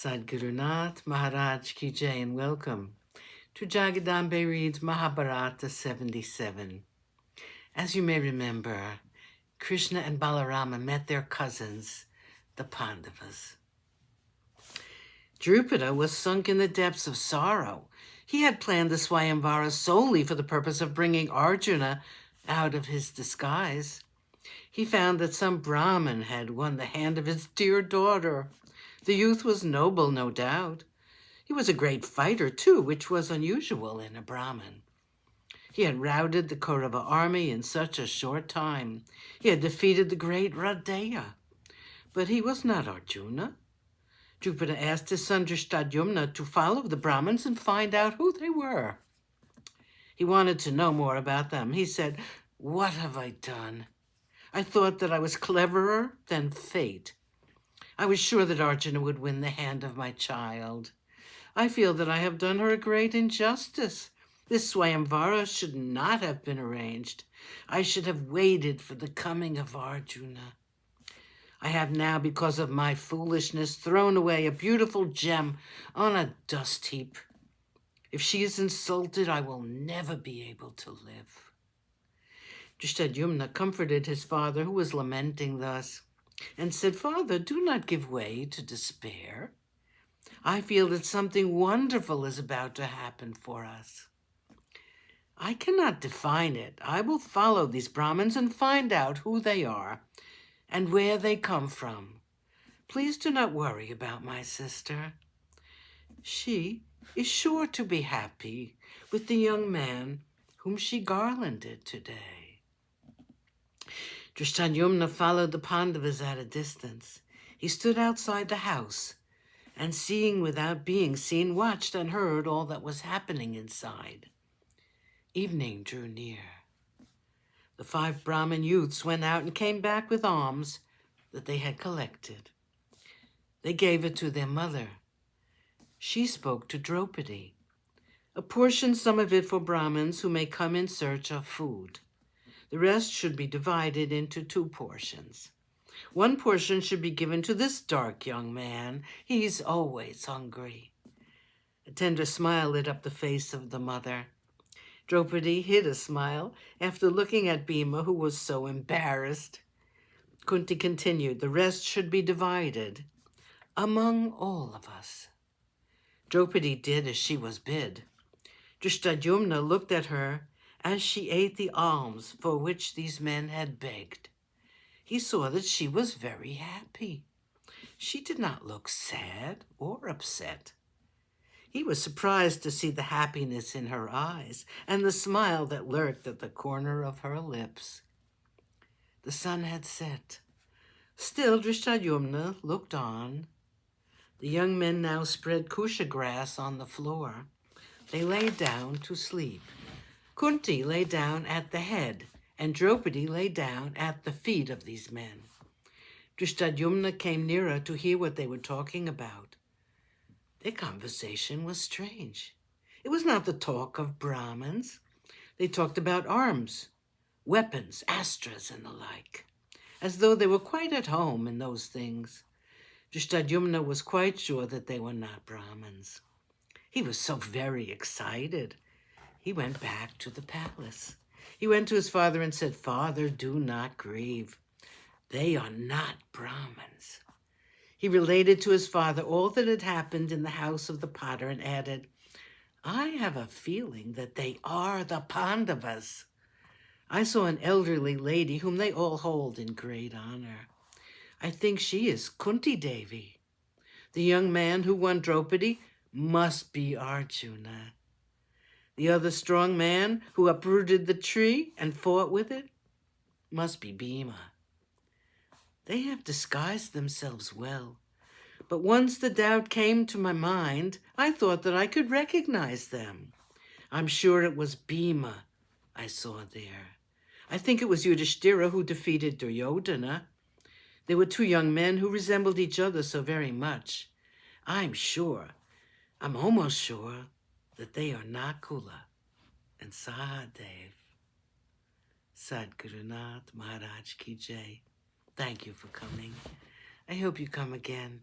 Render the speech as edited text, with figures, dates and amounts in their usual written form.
Sadgurunath Maharaj Ki Jai, and welcome to Jagadambe Reads Mahabharata77. As you may remember, Krishna and Balarama met their cousins, the Pandavas. Drupada was sunk in the depths of sorrow. He had planned the Swayamvara solely for the purpose of bringing Arjuna out of his disguise. He found that some Brahmin had won the hand of his dear daughter. The youth was noble, no doubt. He was a great fighter, too, which was unusual in a Brahmin. He had routed the Kaurava army in such a short time. He had defeated the great Radeya. But he was not Arjuna. Drupada asked his son Drishtadyumna to follow the Brahmins and find out who they were. He wanted to know more about them. He said, "What have I done? I thought that I was cleverer than fate. I was sure that Arjuna would win the hand of my child. I feel that I have done her a great injustice. This Swayamvara should not have been arranged. I should have waited for the coming of Arjuna. I have now, because of my foolishness, thrown away a beautiful gem on a dust heap. If she is insulted, I will never be able to live." Drishtadyumna comforted his father, who was lamenting thus, and said, "Father, do not give way to despair. I feel that something wonderful is about to happen for us. I cannot define it. I will follow these Brahmins and find out who they are and where they come from. Please do not worry about my sister. She is sure to be happy with the young man whom she garlanded today." Drishtadyumna followed the Pandavas at a distance. He stood outside the house and, seeing without being seen, watched and heard all that was happening inside. Evening drew near. The 5 Brahmin youths went out and came back with alms that they had collected. They gave it to their mother. She spoke to Draupadi. "Apportion some of it for Brahmins who may come in search of food. The rest should be divided into 2 portions. 1 portion should be given to this dark young man. He's always hungry." A tender smile lit up the face of the mother. Draupadi hid a smile after looking at Bhima, who was so embarrassed. Kunti continued, "The rest should be divided among all of us." Draupadi did as she was bid. Drishtadyumna looked at her as she ate the alms for which these men had begged. He saw that she was very happy. She did not look sad or upset. He was surprised to see the happiness in her eyes and the smile that lurked at the corner of her lips. The sun had set. Still, Drishtadyumna looked on. The young men now spread kusha grass on the floor. They lay down to sleep. Kunti lay down at the head, and Draupadi lay down at the feet of these men. Drishtadyumna came nearer to hear what they were talking about. Their conversation was strange. It was not the talk of Brahmins. They talked about arms, weapons, astras, and the like, as though they were quite at home in those things. Drishtadyumna was quite sure that they were not Brahmins. He was so very excited. He went back to the palace. He went to his father and said, "Father, do not grieve. They are not Brahmins." He related to his father all that had happened in the house of the potter and added, "I have a feeling that they are the Pandavas. I saw an elderly lady whom they all hold in great honor. I think she is Kunti Devi. The young man who won Draupadi must be Arjuna. The other strong man who uprooted the tree and fought with it must be Bhima. They have disguised themselves well, but once the doubt came to my mind, I thought that I could recognize them. I'm sure it was Bhima I saw there. I think it was Yudhishthira who defeated Duryodhana. There were 2 young men who resembled each other so very much. I'm almost sure that they are Nakula and Sahadev." Sadgurunath Maharaj Ki Jai. Thank you for coming. I hope you come again.